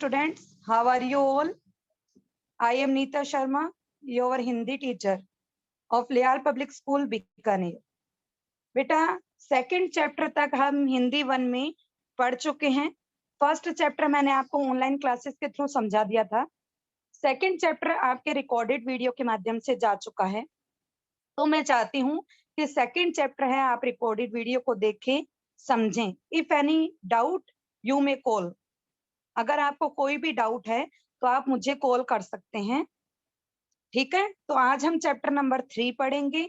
students, how are you all? I am Neeta Sharma, your Hindi teacher of Leal Public School, Bikaner. बेटा second chapter तक हम हिंदी 1 में पढ़ चुके हैं। फर्स्ट चैप्टर मैंने आपको ऑनलाइन क्लासेस के थ्रू समझा दिया था। सेकंड चैप्टर आपके रिकॉर्डेड वीडियो के माध्यम से जा चुका है। तो मैं चाहती हूँ कि सेकंड चैप्टर है, आप रिकॉर्डेड वीडियो को देखें, समझें। If any doubt you may call. अगर आपको कोई भी डाउट है तो आप मुझे कॉल कर सकते हैं, ठीक है। तो आज हम चैप्टर नंबर 3 पढ़ेंगे।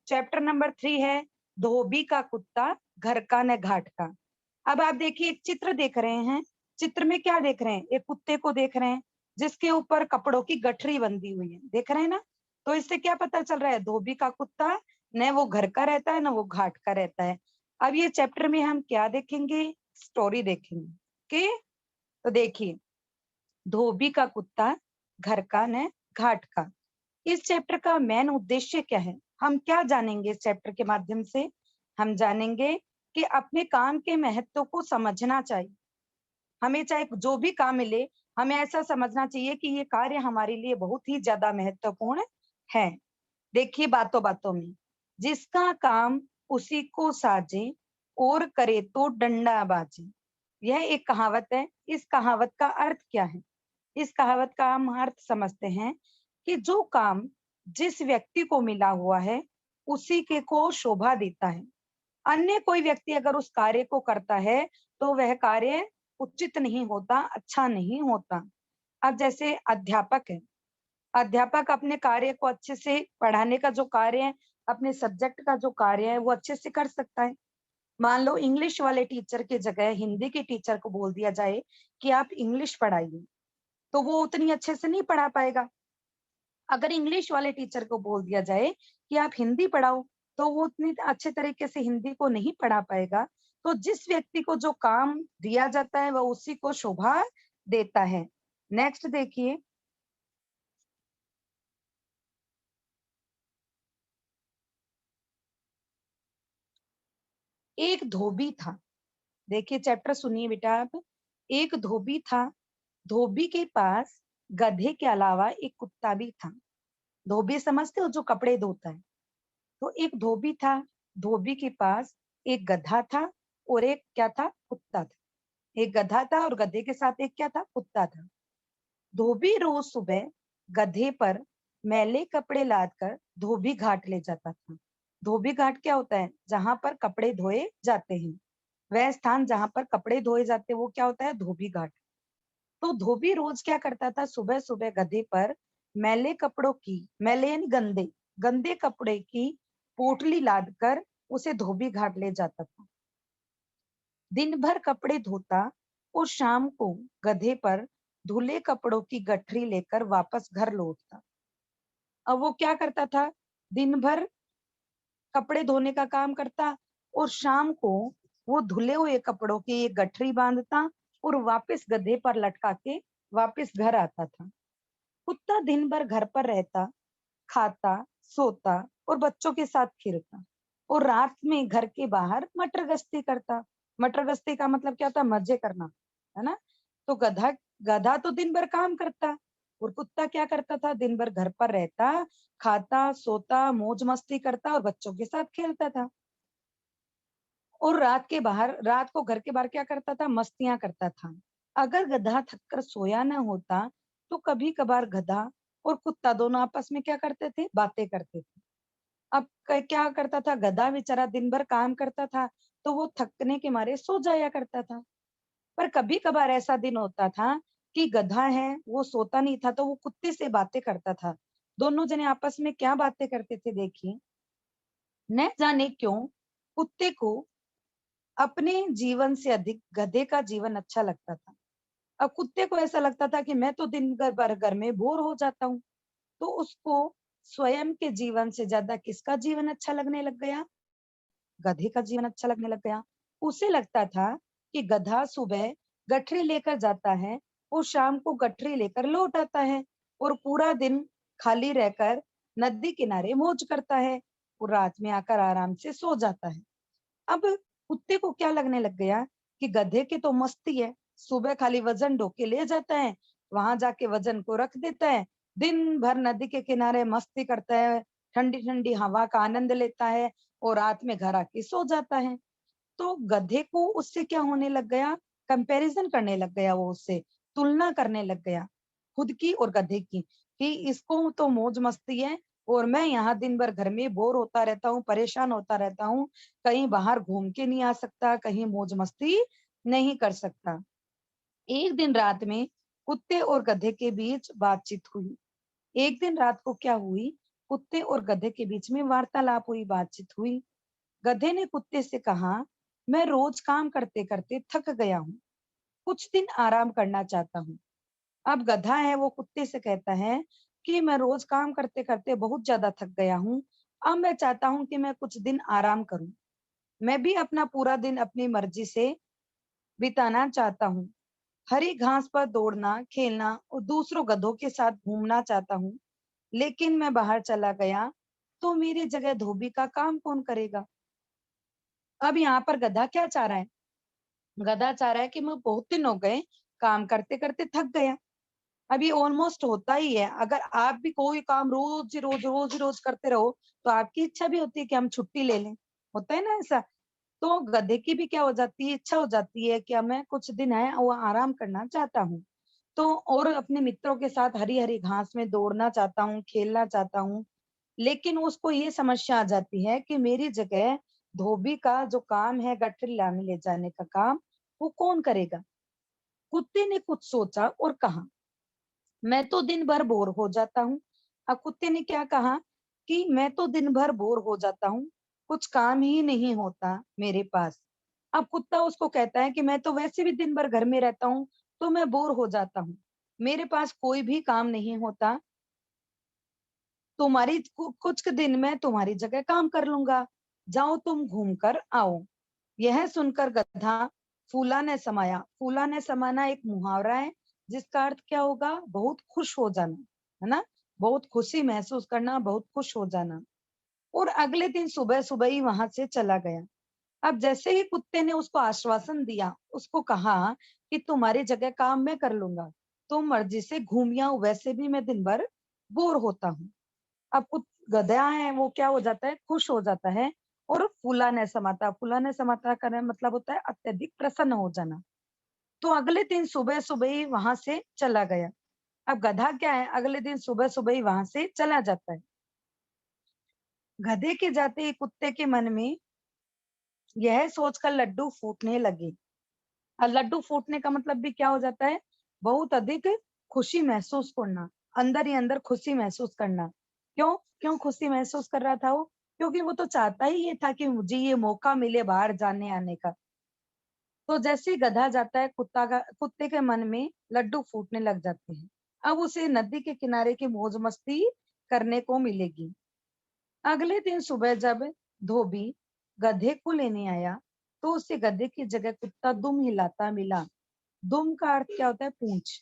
चैप्टर नंबर 3 है धोबी का कुत्ता घर का न घाट का। अब आप देखिए, एक चित्र देख रहे हैं। चित्र में क्या देख रहे हैं? एक कुत्ते को देख रहे हैं जिसके ऊपर कपड़ों की गठरी बंधी हुई है, देख रहे हैं ना। तो इससे क्या पता चल रहा है? धोबी का कुत्ता न वो घर का रहता है न वो घाट का रहता है। अब ये चैप्टर में हम क्या देखेंगे? स्टोरी देखेंगे। ओके, तो देखिए, धोबी का कुत्ता घर का न घाट का। इस चैप्टर का मेन उद्देश्य क्या है? हम क्या जानेंगे इस चैप्टर के माध्यम से? हम जानेंगे कि अपने काम के महत्व को समझना चाहिए। हमें चाहे जो भी काम मिले, हमें ऐसा समझना चाहिए कि ये कार्य हमारे लिए बहुत ही ज्यादा महत्वपूर्ण है। देखिए, बातों बातों में जिसका काम उसी को साजे और करे तो डंडा बाजे, यह एक कहावत है। इस कहावत का अर्थ क्या है? इस कहावत का हम अर्थ समझते हैं कि जो काम जिस व्यक्ति को मिला हुआ है उसी के को शोभा देता है। अन्य कोई व्यक्ति अगर उस कार्य को करता है तो वह कार्य उचित नहीं होता, अच्छा नहीं होता। अब जैसे अध्यापक है, अध्यापक अपने कार्य को अच्छे से, पढ़ाने का जो कार्य है, अपने सब्जेक्ट का जो कार्य है वो अच्छे से कर सकता है। मान लो इंग्लिश वाले टीचर की जगह हिंदी के टीचर को बोल दिया जाए कि आप इंग्लिश पढ़ाइए, तो वो उतनी अच्छे से नहीं पढ़ा पाएगा। अगर इंग्लिश वाले टीचर को बोल दिया जाए कि आप हिंदी पढ़ाओ, तो वो उतनी अच्छे तरीके से हिंदी को नहीं पढ़ा पाएगा। तो जिस व्यक्ति को जो काम दिया जाता है वह उसी को शोभा देता है। नेक्स्ट देखिए, एक धोबी था। देखिए चैप्टर सुनिए बेटा आप। एक धोबी था, धोबी के पास गधे के अलावा एक कुत्ता भी था। धोबी समझते हो, जो कपड़े धोता है। तो एक धोबी था, धोबी के पास एक गधा था और एक क्या था? कुत्ता था। एक गधा था और गधे के साथ एक क्या था? कुत्ता था। धोबी रोज सुबह गधे पर मैले कपड़े लाद कर धोबी घाट ले जाता था। धोबी घाट क्या होता है? जहां पर कपड़े धोए जाते हैं, वह स्थान जहां पर कपड़े धोए जाते हैं वो क्या होता है? धोबी घाट। तो धोबी रोज क्या करता था? सुबह सुबह गधे पर मैले कपड़ों की, मैले यानी गंदे, गंदे कपड़े की पोटली लाद कर उसे धोबी घाट ले जाता था। दिन भर कपड़े धोता और शाम को गधे पर धुले कपड़ों की गठरी लेकर वापस घर लौटता। अब वो क्या करता था? दिन भर कपड़े धोने का काम करता और शाम को वो धुले हुए कपड़ों की एक गठरी बांधता और वापस गधे पर लटका के वापस घर आता था। कुत्ता दिन भर घर पर रहता, खाता, सोता और बच्चों के साथ खेलता और रात में घर के बाहर मटर गश्ती करता। मटर गश्ती का मतलब क्या होता है? मजे करना, है ना। तो गधा गधा तो दिन भर काम करता और कुत्ता क्या करता था? दिन भर घर पर रहता, खाता, सोता, मौज मस्ती करता और बच्चों के साथ खेलता था। और रात को घर के बाहर क्या करता था? मस्तियां करता था। अगर गधा थककर सोया न होता तो कभी कभार गधा और कुत्ता दोनों आपस में क्या करते थे? बातें करते थे। अब क्या करता था? गधा बेचारा दिन भर काम करता था तो वो थकने के मारे सो जाया करता था। पर कभी कभार ऐसा दिन होता था कि गधा है वो सोता नहीं था तो वो कुत्ते से बातें करता था। दोनों जने आपस में क्या बातें करते थे? देखिए, न जाने क्यों कुत्ते को अपने जीवन से अधिक गधे का जीवन अच्छा लगता था। अब कुत्ते को ऐसा लगता था कि मैं तो दिन भर घर में बोर हो जाता हूँ। तो उसको स्वयं के जीवन से ज्यादा किसका जीवन अच्छा लगने लग गया? गधे का जीवन अच्छा लगने लग गया। उसे लगता था कि गधा सुबह गठरी लेकर जाता है और शाम को गठरी लेकर लौट आता है और पूरा दिन खाली रहकर नदी किनारे मौज करता है और रात में आकर आराम से सो जाता है। अब कुत्ते को क्या लगने लग गया कि गधे की तो मस्ती है, सुबह खाली वजन ढो के ले जाता है, वहां जाके वजन को रख देता है, दिन भर नदी के किनारे मस्ती करता है, ठंडी ठंडी हवा का आनंद लेता है और रात में घर आके सो जाता है। तो गधे को उससे क्या होने लग गया, कंपैरिजन करने लग गया, वो उससे तुलना करने लग गया खुद की और गधे की, कि इसको तो मौज मस्ती है और मैं यहाँ दिन भर घर में बोर होता रहता हूँ, परेशान होता रहता हूँ, कहीं बाहर घूम के नहीं आ सकता, कहीं मौज मस्ती नहीं कर सकता। एक दिन रात में कुत्ते और गधे के बीच बातचीत हुई। एक दिन रात को क्या हुई, कुत्ते और गधे के बीच में वार्तालाप हुई, बातचीत हुई। गधे ने कुत्ते से कहा, मैं रोज काम करते करते थक गया हूँ, कुछ दिन आराम करना चाहता हूँ। अब गधा है वो कुत्ते से कहता है कि मैं रोज काम करते करते बहुत ज्यादा थक गया हूँ, अब मैं चाहता हूँ कि मैं कुछ दिन आराम करूं, मैं भी अपना पूरा दिन अपनी मर्जी से बिताना चाहता हूँ, हरी घास पर दौड़ना, खेलना और दूसरों गधों के साथ घूमना चाहता हूँ। लेकिन मैं बाहर चला गया तो मेरी जगह धोबी का काम कौन करेगा। अब यहाँ पर गधा क्या चाह रहा है, गधा चाह रहा है कि मैं बहुत दिन हो गए काम करते करते थक गया। अब ये ऑलमोस्ट होता ही है, अगर आप भी कोई काम रोज करते रहो तो आपकी इच्छा भी होती है कि हम छुट्टी ले लें, होता है ना ऐसा। तो गधे की भी क्या हो जाती है, इच्छा हो जाती है कि अब मैं कुछ दिन है वो आराम करना चाहता हूँ, तो और अपने मित्रों के साथ हरी हरी घास में दौड़ना चाहता हूँ, खेलना चाहता हूँ। लेकिन उसको ये समस्या आ जाती है कि मेरी जगह धोबी का जो काम है, गठरी लाने ले जाने का काम, वो कौन करेगा। कुत्ते ने कुछ सोचा और कहा, मैं तो दिन भर बोर हो जाता हूँ। अब कुत्ते ने क्या कहा कि मैं तो दिन भर बोर हो जाता हूँ, कुछ काम ही नहीं होता मेरे पास। अब कुत्ता उसको कहता है कि मैं तो वैसे भी दिन भर घर में रहता हूँ, तो मैं बोर हो जाता हूँ, मेरे पास कोई भी काम नहीं होता, तुम्हारी कुछ दिन मैं तुम्हारी जगह काम कर लूंगा, जाओ तुम घूम कर आओ। यह सुनकर गधा फूला ने समाया, फूला ने समाना एक मुहावरा है जिसका अर्थ क्या होगा, बहुत खुश हो जाना, है ना, बहुत खुशी महसूस करना, बहुत खुश हो जाना। और अगले दिन सुबह सुबह ही वहां से चला गया। अब जैसे ही कुत्ते ने उसको आश्वासन दिया, उसको कहा कि तुम्हारी जगह काम मैं कर लूंगा, तुम मर्जी से घूम आओ, वैसे भी मैं दिन भर बोर होता हूँ। अब कुछ गधा है वो क्या हो जाता है, खुश हो जाता है और फूलाने समाता, फूलाने समाता का मतलब होता है अत्यधिक प्रसन्न हो जाना। तो अगले दिन सुबह सुबह ही वहां से चला गया। अब गधा क्या है, अगले दिन सुबह सुबह ही वहां से चला जाता है। गधे के जाते ही कुत्ते के मन में यह सोचकर लड्डू फूटने लगे। और लड्डू फूटने का मतलब भी क्या हो जाता है, बहुत अधिक खुशी महसूस करना, अंदर ही अंदर खुशी महसूस करना। क्यों क्यों खुशी महसूस कर रहा था वो, क्योंकि वो तो चाहता ही ये था कि मुझे ये मौका मिले बाहर जाने आने का। तो जैसे ही गधा जाता है, कुत्ते के मन में लड्डू फूटने लग जाते हैं। अब उसे नदी के किनारे की मौज मस्ती करने को मिलेगी। अगले दिन सुबह जब धोबी गधे को लेने आया तो उसे गधे की जगह कुत्ता दुम हिलाता मिला। दुम का अर्थ क्या होता है, पूंछ।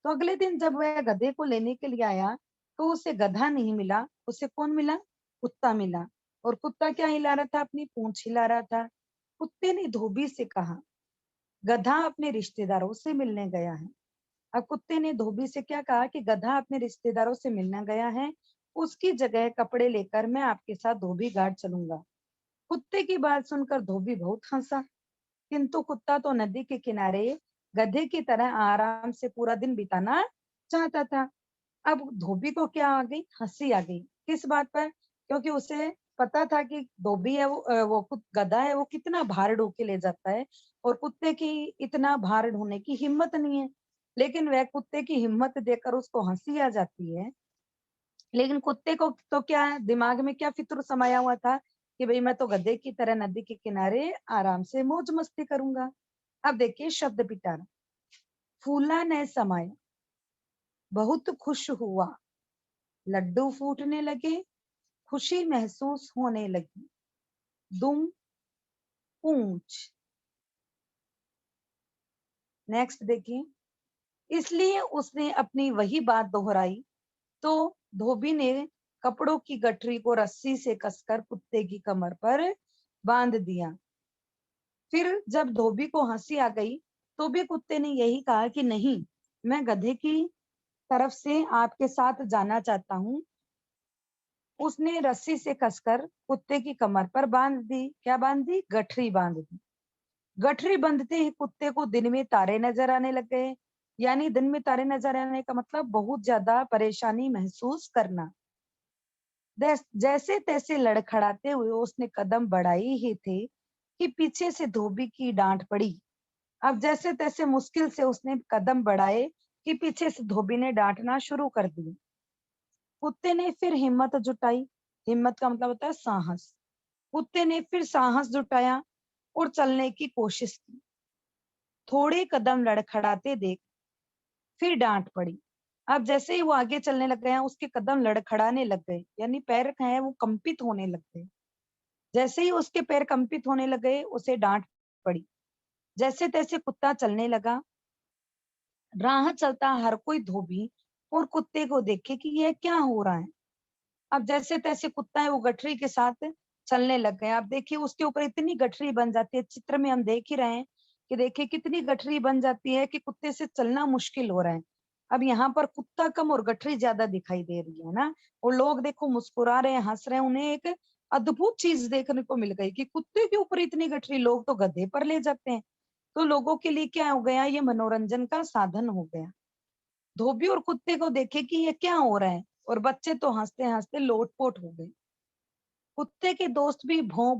तो अगले दिन जब वह गधे को लेने के लिए आया तो उसे गधा नहीं मिला, उसे कौन मिला, कुत्ता मिला। और कुत्ता क्या हिला रहा था, अपनी पूंछ हिला रहा था। कुत्ते ने धोबी से कहा, गधा अपने रिश्तेदारों से मिलने गया है। अब कुत्ते ने धोबी से क्या कहा कि गधा अपने रिश्तेदारों से मिलने गया है, उसकी जगह कपड़े लेकर मैं आपके साथ धोबी घाट चलूंगा। कुत्ते की बात सुनकर धोबी बहुत हंसा, किंतु कुत्ता तो नदी के किनारे गधे की तरह आराम से पूरा दिन बिताना चाहता था। अब धोबी को क्या आ गई, हंसी आ गई। किस बात पर, क्योंकि उसे पता था कि धोबी है वो गधा है, वो कितना भार ढो के ले जाता है और कुत्ते की इतना भार ढोने की हिम्मत नहीं है। लेकिन वह कुत्ते की हिम्मत देखकर उसको हंसी आ जाती है। लेकिन कुत्ते को तो क्या है, दिमाग में क्या फिक्र समाया हुआ था कि भाई मैं तो गधे की तरह नदी के किनारे आराम से मौज मस्ती करूंगा। अब देखिए शब्द पिटारा, फूला ने समाया, बहुत खुश हुआ, लड्डू फूटने लगे, खुशी महसूस होने लगी, दुम पूंछ। नेक्स्ट देखिए, इसलिए उसने अपनी वही बात दोहराई तो धोबी ने कपड़ों की गठरी को रस्सी से कसकर कुत्ते की कमर पर बांध दिया। फिर जब धोबी को हंसी आ गई तो भी कुत्ते ने यही कहा कि नहीं, मैं गधे की तरफ से आपके साथ जाना चाहता हूँ। उसने रस्सी से कसकर कुत्ते की कमर पर बांध दी। क्या बांध दी? गठरी बांध दी। गठरी बंधते ही कुत्ते को दिन में तारे नजर आने लग गए। यानी दिन में तारे नजर आने का मतलब बहुत ज्यादा परेशानी महसूस करना। जैसे तैसे लड़खड़ाते हुए उसने कदम बढ़ाए ही थे कि पीछे से धोबी की डांट पड़ी। अब जैसे तैसे मुश्किल से उसने कदम बढ़ाए कि पीछे से धोबी ने डांटना शुरू कर दी। कुत्ते ने फिर हिम्मत जुटाई। हिम्मत का मतलब होता है साहस। कुत्ते ने फिर साहस जुटाया और चलने की कोशिश की। थोड़े कदम लड़खड़ाते देख फिर डांट पड़ी। अब जैसे ही वो आगे चलने लग गया, उसके कदम लड़खड़ाने लग गए, यानी पैर हैं वो कंपित होने लग गए। जैसे ही उसके पैर कंपित होने लग गए, उसे डांट पड़ी। जैसे तैसे कुत्ता चलने लगा। राह चलता हर कोई धोबी और कुत्ते को देखे कि यह क्या हो रहा है। अब जैसे तैसे कुत्ता है वो गठरी के साथ चलने लग गया। अब देखिए उसके ऊपर इतनी गठरी बन जाती है, चित्र में हम देख ही रहे हैं कि देखिए कितनी गठरी बन जाती है कि कुत्ते से चलना मुश्किल हो रहा है। अब यहाँ पर कुत्ता कम और गठरी ज्यादा दिखाई दे रही है ना। और लोग देखो मुस्कुरा रहे हैं, हंस रहे हैं। उन्हें एक अद्भुत चीज देखने को मिल गई कि कुत्ते के ऊपर इतनी गठरी, लोग तो गधे पर ले जाते हैं। तो लोगों के लिए क्या हो गया, ये मनोरंजन का साधन हो गया। धोबी और कुत्ते को देखे कि ये क्या हो रहा है, और बच्चे तो हंसते हंसते लोटपोट हो गए। कुत्ते के दोस्त भी भों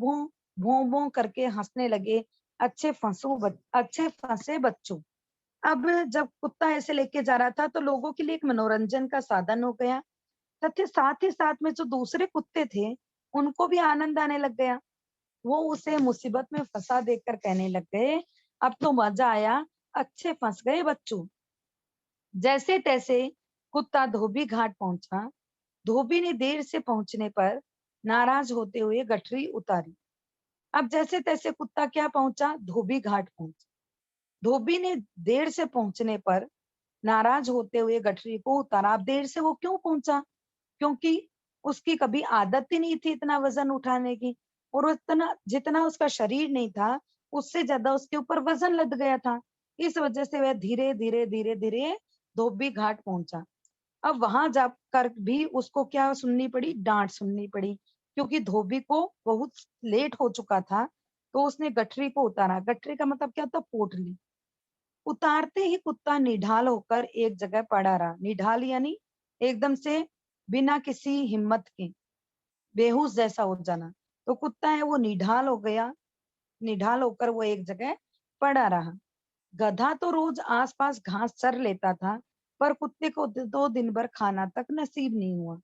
भों करके हंसने लगे। अच्छे फंसे बच्चों। अब जब कुत्ता ऐसे लेके जा रहा था तो लोगों के लिए एक मनोरंजन का साधन हो गया। तथा साथ ही साथ में जो दूसरे कुत्ते थे, उनको भी आनंद आने लग गया। वो उसे मुसीबत में फंसा देखकर कहने लग गए, अब तो मजा आया, अच्छे फंस गए बच्चों। जैसे तैसे कुत्ता धोबी घाट पहुंचा। धोबी ने देर से पहुंचने पर नाराज होते हुए गठरी उतारी। अब जैसे तैसे कुत्ता क्या पहुंचा, धोबी घाट पहुंचा। धोबी ने देर से पहुंचने पर नाराज होते हुए गठरी को उतारा। अब देर से वो क्यों पहुंचा? क्योंकि उसकी कभी आदत ही नहीं थी इतना वजन उठाने की। और उतना जितना उसका शरीर नहीं था, उससे ज्यादा उसके ऊपर वजन लद गया था। इस वजह से वह धीरे धीरे धीरे धीरे धोबी घाट पहुंचा। अब वहां जाकर भी उसको क्या सुननी पड़ी, डांट सुननी पड़ी। क्योंकि धोबी को बहुत लेट हो चुका था। तो उसने गठरी को उतारा। गठरी का मतलब क्या होता, पोटली। उतारते ही कुत्ता निढाल होकर एक जगह पड़ा रहा। निढाल यानी एकदम से बिना किसी हिम्मत के, बेहोश जैसा हो जाना। तो कुत्ता है वो निढाल हो गया। निढाल होकर वो एक जगह पड़ा रहा। गधा तो रोज आसपास घास चर लेता था, पर कुत्ते को 2 दिन भर खाना तक नसीब नहीं हुआ।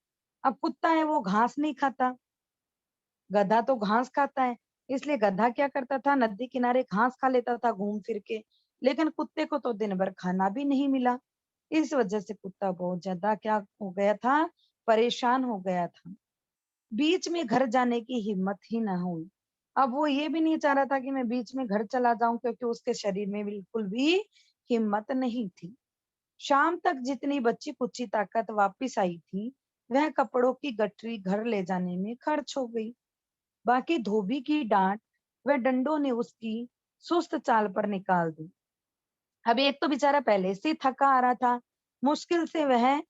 अब कुत्ता है वो घास नहीं खाता, गधा तो घास खाता है। इसलिए गधा क्या करता था, नदी किनारे घास खा लेता था घूम फिर के। लेकिन कुत्ते को तो दिन भर खाना भी नहीं मिला। इस वजह से कुत्ता बहुत ज्यादा क्या हो गया था, परेशान हो गया था। बीच में घर जाने की हिम्मत ही ना हुई। अब वो ये भी नहीं चाह रहा था कि मैं बीच में घर चला जाऊं, क्योंकि उसके शरीर में बिल्कुल भी हिम्मत नहीं थी। शाम तक जितनी बची कुची ताकत वापस आई थी, वह कपड़ों की गठरी घर ले जाने में खर्च हो गई। बाकी धोबी की डांट व डंडों ने उसकी सुस्त चाल पर निकाल दी। अब एक तो बेचारा पहले से ही थका आ रहा था। मुश्किल से वह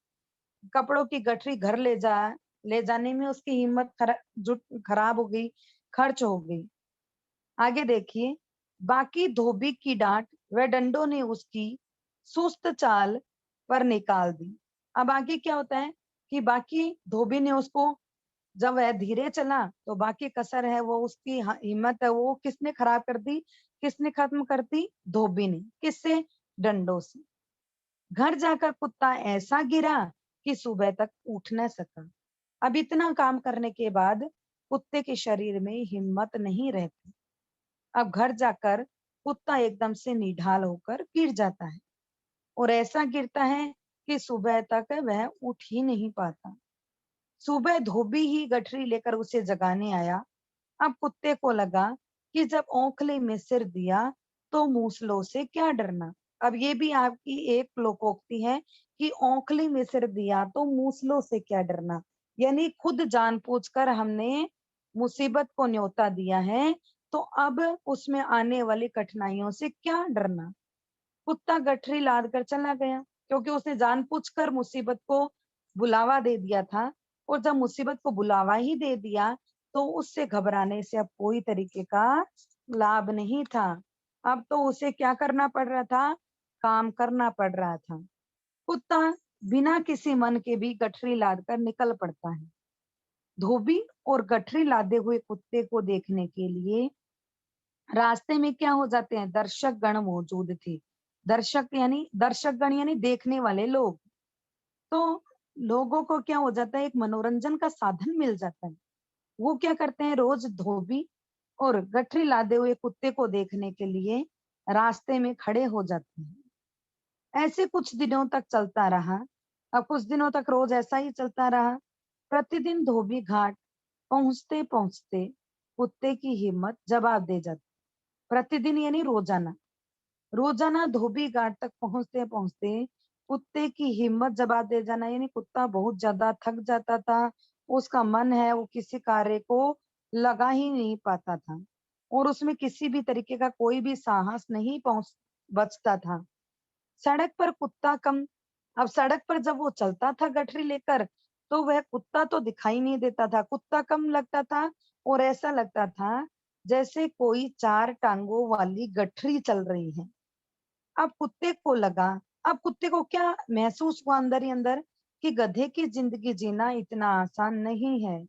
कपड़ों की गठरी घर ले जाने में उसकी हिम्मत खराब हो गई, खर्च हो गई। आगे देखिए, बाकी धोबी की डांट व डंडों ने उसकी सुस्त चाल पर निकाल दी। अब आगे क्या होता है कि बाकी धोबी ने उसको, जब वह धीरे चला तो बाकी कसर है वो उसकी हिम्मत है वो किसने खराब कर दी, किसने खत्म कर दी, धोबी ने। किससे? डंडों से। घर जाकर कुत्ता ऐसा गिरा कि सुबह तक उठ न सका। अब इतना काम करने के बाद कुत्ते के शरीर में हिम्मत नहीं रहती। अब घर जाकर कुत्ता एकदम से निढाल होकर गिर जाता है, और ऐसा गिरता है कि सुबह तक वह उठ ही नहीं पाता। सुबह धोबी ही गठरी लेकर उसे जगाने आया। अब कुत्ते को लगा कि जब ओखली में सिर दिया तो मूसलों से क्या डरना। अब ये भी आपकी एक लोकोक्ति है कि ओखली में सिर दिया तो मूसलों से क्या डरना। यानी खुद जानबूझकर हमने मुसीबत को न्योता दिया है, तो अब उसमें आने वाली कठिनाइयों से क्या डरना। कुत्ता गठरी लाद कर चला गया, क्योंकि उसने जानबूझकर मुसीबत को बुलावा दे दिया था। और जब मुसीबत को बुलावा ही दे दिया, तो उससे घबराने से अब कोई तरीके का लाभ नहीं था। अब तो उसे क्या करना पड़ रहा था? काम करना पड़ रहा था। कुत्ता बिना किसी मन के भी गठरी लाद कर निकल पड़ता है। धोबी और गठरी लादे हुए कुत्ते को देखने के लिए रास्ते में क्या हो जाते हैं? दर्शक गण मौजूद थे। दर्शक गण यानी देखने वाले लोग। तो लोगों को क्या हो जाता है? एक मनोरंजन का साधन मिल जाता है। वो क्या करते हैं? रोज धोबी और गठरी लादे हुए कुत्ते को देखने के लिए रास्ते में खड़े हो जाते हैं। ऐसे कुछ दिनों तक चलता रहा। अब कुछ दिनों तक रोज ऐसा ही चलता रहा। प्रतिदिन धोबी घाट पहुंचते पहुंचते कुत्ते की हिम्मत जवाब दे जाती। प्रतिदिन यानी रोजाना। रोजाना धोबी घाट तक पहुंचते पहुंचते कुत्ते की हिम्मत जवाब दे जाना, यानी कुत्ता बहुत ज्यादा थक जाता था। उसका मन है वो किसी कार्य को लगा ही नहीं पाता था, और उसमें किसी भी तरीके का कोई भी साहस नहीं पहुंच बचता था। सड़क पर कुत्ता कम। अब सड़क पर जब वो चलता था गठरी लेकर, तो वह कुत्ता तो दिखाई नहीं देता था, कुत्ता कम लगता था। और ऐसा लगता था जैसे कोई चार टांगों वाली गठरी चल रही है। अब कुत्ते को लगा, अब कुत्ते को क्या महसूस हुआ अंदर ही अंदर, कि गधे की जिंदगी जीना इतना आसान नहीं है।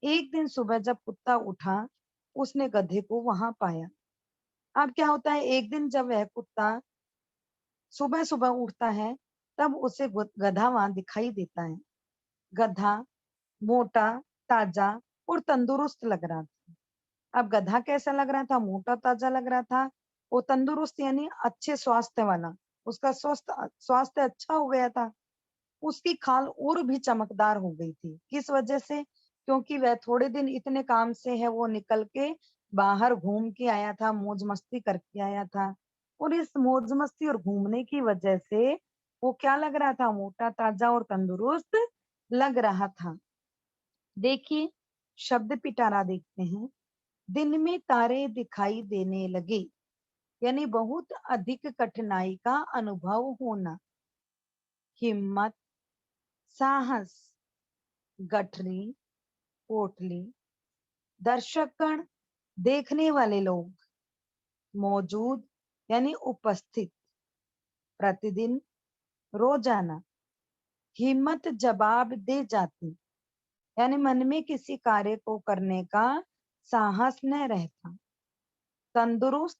एक दिन सुबह जब कुत्ता उठा, उसने गधे को वहां पाया। अब क्या होता है, एक दिन जब वह कुत्ता सुबह सुबह उठता है, तब उसे गधा वहां दिखाई देता है। गधा मोटा, ताजा और तंदुरुस्त लग रहा था। अब गधा कैसा लग रहा था? मोटा ताजा लग रहा था। वो तंदुरुस्त यानी अच्छे स्वास्थ्य वाला। उसका स्वास्थ्य अच्छा हो गया था। उसकी खाल और भी चमकदार हो गई थी। किस वजह से? क्योंकि वह थोड़े दिन इतने काम से है वो निकल के बाहर घूम के आया था, मौज मस्ती करके आया था। और इस मौज मस्ती और घूमने की वजह से वो क्या लग रहा था? मोटा ताजा और तंदुरुस्त लग रहा था। देखिए, शब्द पिटारा देखते हैं। दिन में तारे दिखाई देने लगे, यानी बहुत अधिक कठिनाई का अनुभव होना। हिम्मत, साहस, गठरी, पोटली, दर्शकगण, देखने वाले लोग, मौजूद यानी उपस्थित, प्रतिदिन, रोजाना, हिम्मत जवाब दे जाती, यानी मन में किसी कार्य को करने का साहस न रहता। तंदुरुस्त,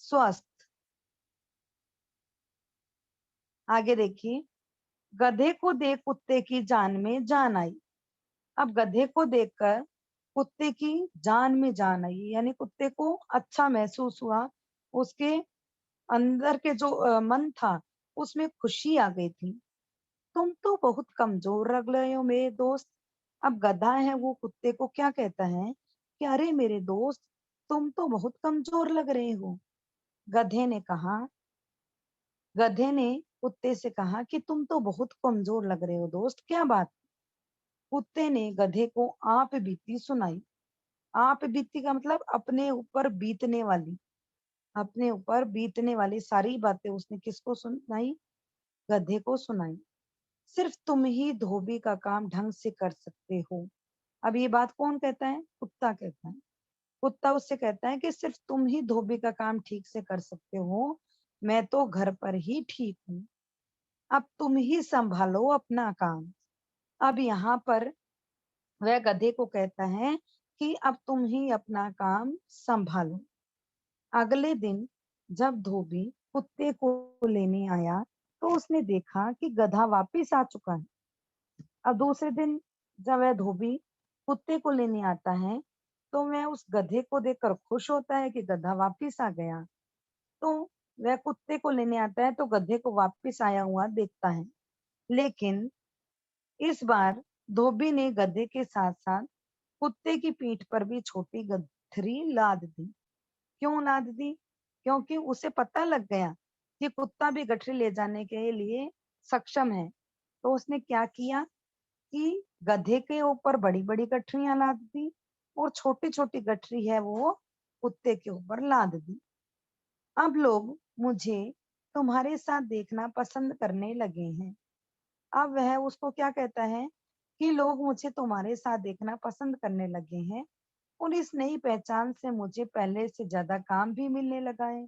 स्वस्थ। आगे देखिए, गधे को देख कुत्ते की जान में जान आई। अब गधे को देखकर कुत्ते की जान में जान आई, यानी कुत्ते को अच्छा महसूस हुआ। उसके अंदर के जो मन था, उसमें खुशी आ गई थी। तुम तो बहुत कमजोर लग रहे हो मेरे दोस्त। अब गधा है वो कुत्ते को क्या कहता है कि अरे मेरे दोस्त, तुम तो बहुत कमजोर लग रहे हो। गधे ने कहा गधे ने कुत्ते से कहा कि तुम तो बहुत कमजोर लग रहे हो दोस्त, क्या बात? कुत्ते ने गधे को आप बीती सुनाई। आप बीती का मतलब अपने ऊपर बीतने वाली, अपने ऊपर बीतने वाली सारी बातें उसने किसको सुनाई? गधे को सुनाई। सिर्फ तुम ही धोबी का काम ढंग से कर सकते हो। अब ये बात कौन कहता है? कुत्ता कहता है। कुत्ता उससे कहता है कि सिर्फ तुम ही धोबी का काम ठीक से कर सकते हो, मैं तो घर पर ही ठीक हूँ। अब तुम ही संभालो अपना काम। अब यहाँ पर वह गधे को कहता है कि अब तुम ही अपना काम संभालो। अगले दिन जब धोबी कुत्ते को लेने आया, तो उसने देखा कि गधा वापिस आ चुका है। अब दूसरे दिन जब वह धोबी कुत्ते को लेने आता है, तो वह उस गधे को देखकर खुश होता है कि गधा वापिस आ गया। तो वह कुत्ते को लेने आता है तो गधे को वापिस आया हुआ देखता है। लेकिन इस बार धोबी ने गधे के साथ साथ कुत्ते की पीठ पर भी छोटी गठरी लाद दी। क्यों लाद दी? क्योंकि उसे पता लग गया कि कुत्ता भी गठरी ले जाने के लिए सक्षम है। तो उसने क्या किया कि गधे के ऊपर बड़ी बड़ी गठरियां लाद दी, और छोटी छोटी गठरी है वो कुत्ते के ऊपर लाद दी। अब लोग मुझे तुम्हारे साथ देखना पसंद करने लगे हैं। अब वह उसको क्या कहता है कि लोग मुझे तुम्हारे साथ देखना पसंद करने लगे हैं और इस नई पहचान से मुझे पहले से ज्यादा काम भी मिलने लगा है।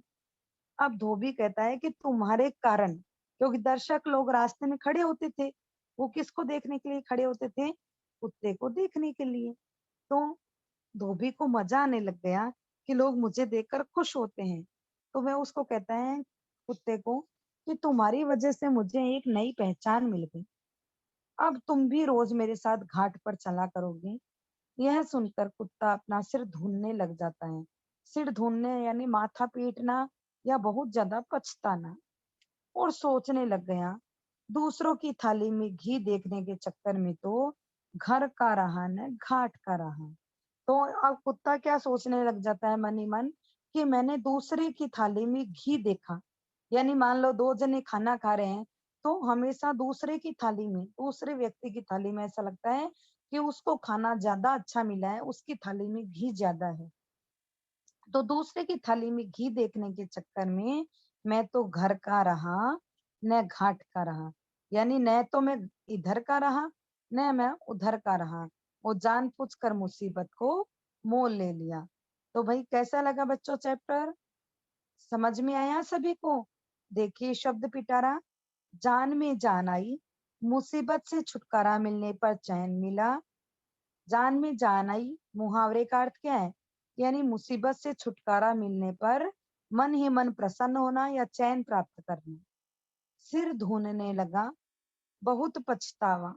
अब धोबी कहता है कि तुम्हारे कारण, क्योंकि दर्शक लोग रास्ते में खड़े होते थे, वो किसको देखने के लिए खड़े होते थे? कुत्ते को देखने के लिए। तो धोबी को मजा आने लग गया कि लोग मुझे देखकर खुश होते हैं। तो वह उसको कहता है, कुत्ते को, कि तुम्हारी वजह से मुझे एक नई पहचान मिल गई। अब तुम भी रोज मेरे साथ घाट पर चला करोगे। यह सुनकर कुत्ता अपना सिर ढूंढने लग जाता है। सिर ढूंढने यानी माथा पीटना या बहुत ज्यादा पछताना। और सोचने लग गया, दूसरों की थाली में घी देखने के चक्कर में तो घर का रहा न घाट का रहा। तो अब कुत्ता क्या सोचने लग जाता है मन ही मन कि मैंने दूसरे की थाली में घी देखा। यानी मान लो दो जने खाना खा रहे हैं, तो हमेशा दूसरे की थाली में, दूसरे व्यक्ति की थाली में ऐसा लगता है कि उसको खाना ज्यादा अच्छा मिला है, उसकी थाली में घी ज्यादा है। तो दूसरे की थाली में घी देखने के चक्कर में मैं तो घर का रहा न घाट का रहा। यानी न तो मैं इधर का रहा न मैं उधर का रहा। वो जानबूझकर मुसीबत को मोल ले लिया। तो भाई कैसा लगा बच्चों चैप्टर? समझ में आया सभी को? देखिए शब्द पिटारा। जान में जान आई, मुसीबत से छुटकारा मिलने पर चैन मिला। जान में जान आई मुहावरे का अर्थ क्या है? यानी मुसीबत से छुटकारा मिलने पर मन ही मन प्रसन्न होना या चैन प्राप्त करना। सिर धूनने लगा, बहुत पछतावा।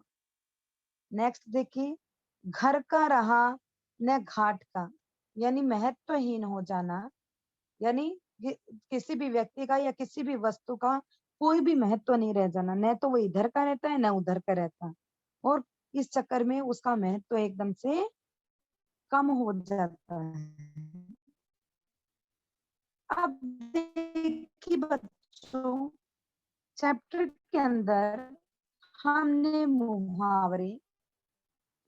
नेक्स्ट देखिए, घर का रहा न घाट का, यानी महत्वहीन हो जाना। यानी किसी भी व्यक्ति का या किसी भी वस्तु का कोई भी महत्व नहीं रह जाना, न तो वो इधर का रहता है न उधर का रहता है, और इस चक्कर में उसका महत्व एकदम से कम हो जाता है। अब देखिए बच्चों, चैप्टर के अंदर हमने मुहावरे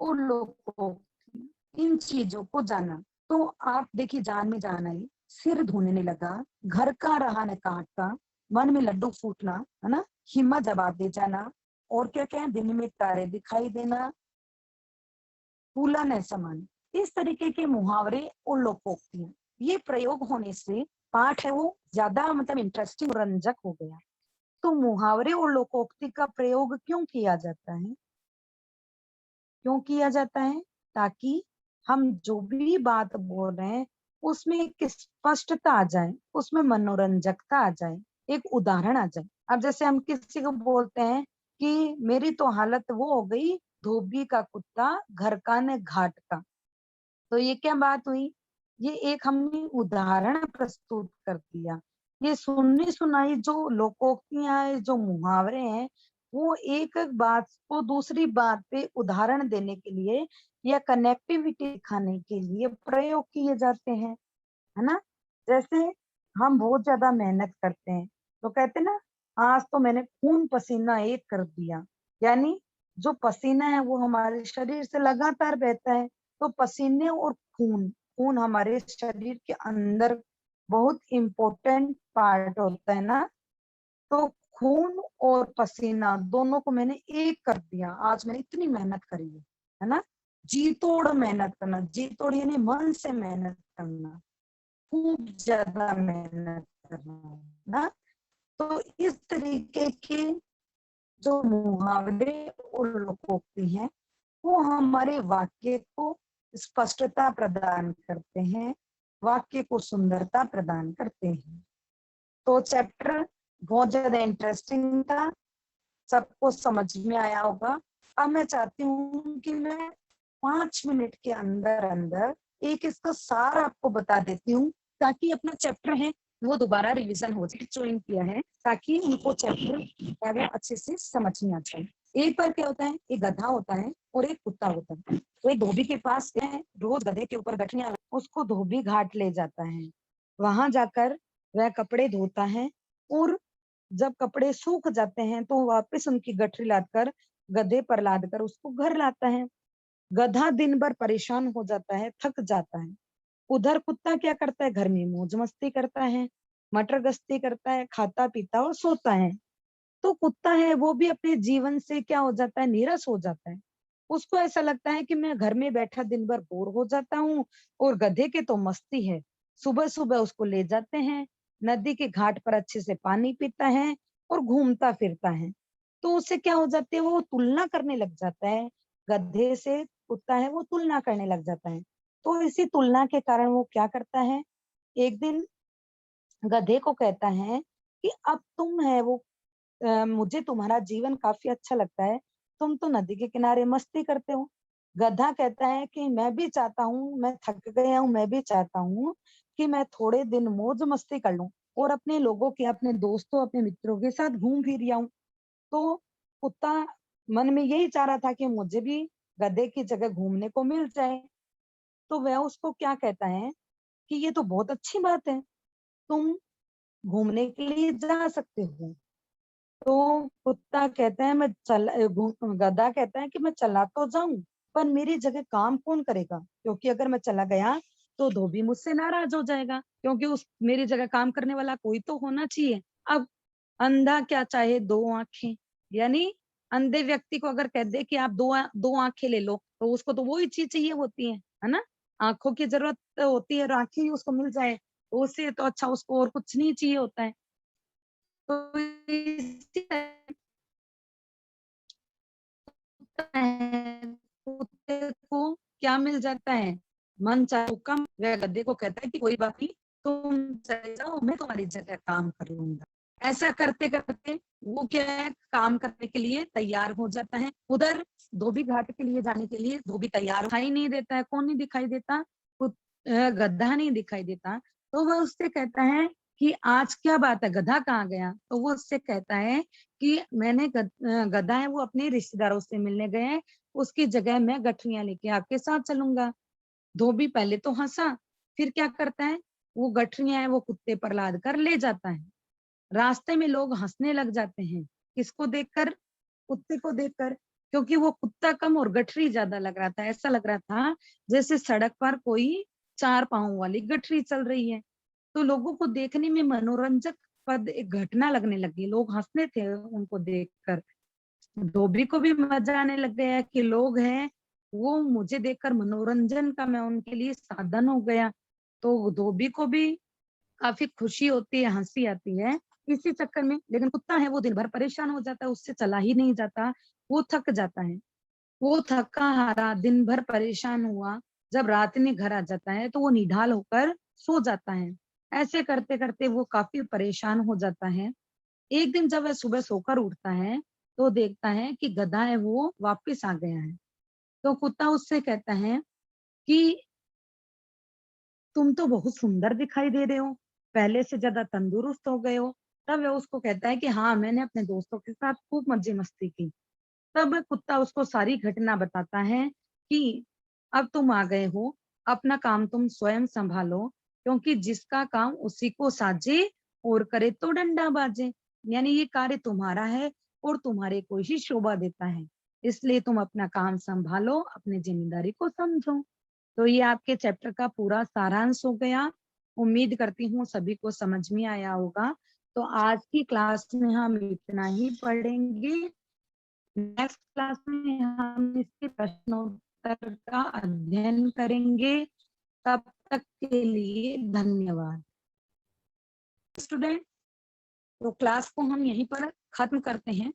और लोकोक्ति, इन चीजों को जाना। तो आप देखिए, जान में जान आई, सिर धूनने लगा, घर का रहा न काट का, मन में लड्डू फूटना, है ना, हिम्मत जवाब दे जाना, और क्या क्या है, दिन में तारे दिखाई देना, फूला न समान। इस तरीके के मुहावरे और लोकोक्तियां, ये प्रयोग होने से पाठ है वो ज्यादा मतलब इंटरेस्टिंग रंजक हो गया। तो मुहावरे और लोकोक्ति का प्रयोग क्यों किया जाता है? क्यों किया जाता है? ताकि हम जो भी बात बोल रहे हैं उसमें एक स्पष्टता आ जाए, उसमें मनोरंजकता आ जाए, एक उदाहरण आ जाए। अब जैसे हम किसी को बोलते हैं कि मेरी तो हालत वो हो गई, धोबी का कुत्ता घर का न घाट का। तो ये क्या बात हुई? ये एक हमने उदाहरण प्रस्तुत कर दिया। ये सुननी सुनाई जो लोकोक्तियां हैं, जो मुहावरे हैं, वो एक एक बात को दूसरी बात पे उदाहरण देने के लिए या कनेक्टिविटी दिखाने के लिए प्रयोग किए जाते हैं, है ना? जैसे हम बहुत ज्यादा मेहनत करते हैं, तो कहते हैं ना, आज तो मैंने खून पसीना एक कर दिया। यानी जो पसीना है वो हमारे शरीर से लगातार बहता है। तो पसीने और खून, खून हमारे शरीर के अंदर बहुत इम्पोर्टेंट पार्ट होता है ना। तो खून और पसीना दोनों को मैंने एक कर दिया, आज मैंने इतनी मेहनत करी है ना। जी तोड़ मेहनत करना, जी तोड़ यानी मन से मेहनत करना, खूब ज्यादा मेहनत करना ना। तो इस तरीके के जो मुहावरे और लोकोक्ति हैं, वो हमारे वाक्य को स्पष्टता प्रदान करते हैं, वाक्य को सुंदरता प्रदान करते हैं। तो चैप्टर बहुत ज्यादा इंटरेस्टिंग था, सबको समझ में आया होगा। अब मैं चाहती हूँ कि मैं 5 मिनट के अंदर अंदर एक इसका सार आपको बता देती हूँ, ताकि अपना चैप्टर है वो दोबारा रिवीजन हो जाए, ज्वाइन किया है, ताकि उनको चैप्टर अच्छे से समझ में आ जाए। एक बार क्या होता है, एक गधा होता है और एक कुत्ता होता है। तो एक धोबी के पास क्या है, रोज गधे के ऊपर गठरियां, उसको धोबी घाट ले जाता है। वहां जाकर वह कपड़े धोता है, और जब कपड़े सूख जाते हैं तो वापस उनकी गठरी लादकर गधे पर लादकर उसको घर लाता है। गधा दिन भर परेशान हो जाता है, थक जाता है। उधर कुत्ता क्या करता है, घर में मौज मस्ती करता है। मटर गश्ती करता है, खाता पीता और सोता है। तो कुत्ता है वो भी अपने जीवन से क्या हो जाता है, नीरस हो जाता है। उसको ऐसा लगता है कि मैं घर में बैठा दिन भर बोर हो जाता हूँ, और गधे के तो मस्ती है। सुबह सुबह उसको ले जाते हैं, नदी के घाट पर अच्छे से पानी पीता है और घूमता फिरता है। तो उससे क्या हो जाती है, वो तुलना करने लग जाता है गधे से। कुत्ता है वो तुलना करने लग जाता है। तो इसी तुलना के कारण वो क्या करता है, एक दिन गधे को कहता है कि अब तुम है वो, मुझे तुम्हारा जीवन काफी अच्छा लगता है, तुम तो नदी के किनारे मस्ती करते हो। गधा कहता है कि मैं भी चाहता हूँ, मैं थक गया हूँ, मैं भी चाहता हूँ कि मैं थोड़े दिन मौज मस्ती कर लूं और अपने लोगों के, अपने दोस्तों, अपने मित्रों के साथ घूम फिर आऊं। तो कुत्ता मन में यही चाह रहा था कि मुझे भी गधे की जगह घूमने को मिल जाए। तो वह उसको क्या कहता है कि ये तो बहुत अच्छी बात है, तुम घूमने के लिए जा सकते हो। तो कुत्ता कहता है गधा कहता है कि मैं चला तो जाऊं, पर मेरी जगह काम कौन करेगा, क्योंकि अगर मैं चला गया तो धोबी मुझसे नाराज हो जाएगा, क्योंकि उस मेरी जगह काम करने वाला कोई तो होना चाहिए। अब अंधा क्या चाहे दो आंखें, यानी अंधे व्यक्ति को अगर कह दे कि आप दो आंखें ले लो, तो उसको तो वही चीज चाहिए होती है ना। आंखों की जरूरत होती है और आंखें ही उसको मिल जाए, तो उससे तो अच्छा उसको और कुछ नहीं चाहिए होता है। तो इसी है, कुत्ते को क्या मिल जाता है, मन चाहे हुक्म। वह गधे को कहता है कि कोई बात नहीं, तुम चले जाओ, मैं तुम्हारी जगह काम कर लूंगा। ऐसा करते करते वो क्या है, काम करने के लिए तैयार हो जाता है। उधर धोबी घाट के लिए जाने के लिए धोबी तैयार दिखाई नहीं देता है। कौन नहीं दिखाई देता, गधा नहीं दिखाई देता। तो वह उससे कहता है कि आज क्या बात है, गधा कहाँ गया। तो वो उससे कहता है कि गधा है वो अपने रिश्तेदारों से मिलने गए हैं, उसकी जगह मैं गठरियां लेके आपके साथ चलूंगा। धोबी पहले तो हंसा, फिर क्या करता है, वो गठरियां है वो कुत्ते पर लाद कर ले जाता है। रास्ते में लोग हंसने लग जाते हैं, किसको देखकर, कुत्ते को देखकर, क्योंकि वो कुत्ता कम और गठरी ज्यादा लग रहा था। ऐसा लग रहा था जैसे सड़क पर कोई 4 पांव वाली गठरी चल रही है। तो लोगों को देखने में मनोरंजक पद एक घटना लगने लगी, लोग हंसने थे उनको देखकर। धोबी को भी मजा आने लग गया कि लोग हैं वो मुझे देखकर मनोरंजन का मैं उनके लिए साधन हो गया। तो धोबी को भी काफी खुशी होती है, हंसी आती है इसी चक्कर में। लेकिन कुत्ता है वो दिन भर परेशान हो जाता है, उससे चला ही नहीं जाता, वो थक जाता है। वो थका हारा दिन भर परेशान हुआ, जब रात में घर आ जाता है तो वो निढाल होकर सो जाता है। ऐसे करते करते वो काफी परेशान हो जाता है। एक दिन जब वह सुबह सोकर उठता है तो देखता है कि गधा है वो वापस आ गया है। तो कुत्ता उससे कहता है कि तुम तो बहुत सुंदर दिखाई दे रहे हो, पहले से ज्यादा तंदुरुस्त हो गए हो। तब वह उसको कहता है कि हाँ, मैंने अपने दोस्तों के साथ खूब मजे मस्ती की। तब कुत्ता उसको सारी घटना बताता है कि अब तुम आ गए हो, अपना काम तुम स्वयं संभालो, क्योंकि जिसका काम उसी को साजे और करे तो डंडा बाजे। यानी ये कार्य तुम्हारा है और तुम्हारे को ही शोभा देता है, इसलिए तुम अपना काम संभालो, अपनी जिम्मेदारी को समझो। तो ये आपके चैप्टर का पूरा सारांश हो गया। उम्मीद करती हूँ सभी को समझ में आया होगा। तो आज की क्लास में हम इतना ही पढ़ेंगे। नेक्स्ट क्लास में हम इसके प्रश्नोत्तर का अध्ययन करेंगे। तब तक के लिए धन्यवाद स्टूडेंट। तो क्लास को हम यहीं पर खत्म करते हैं।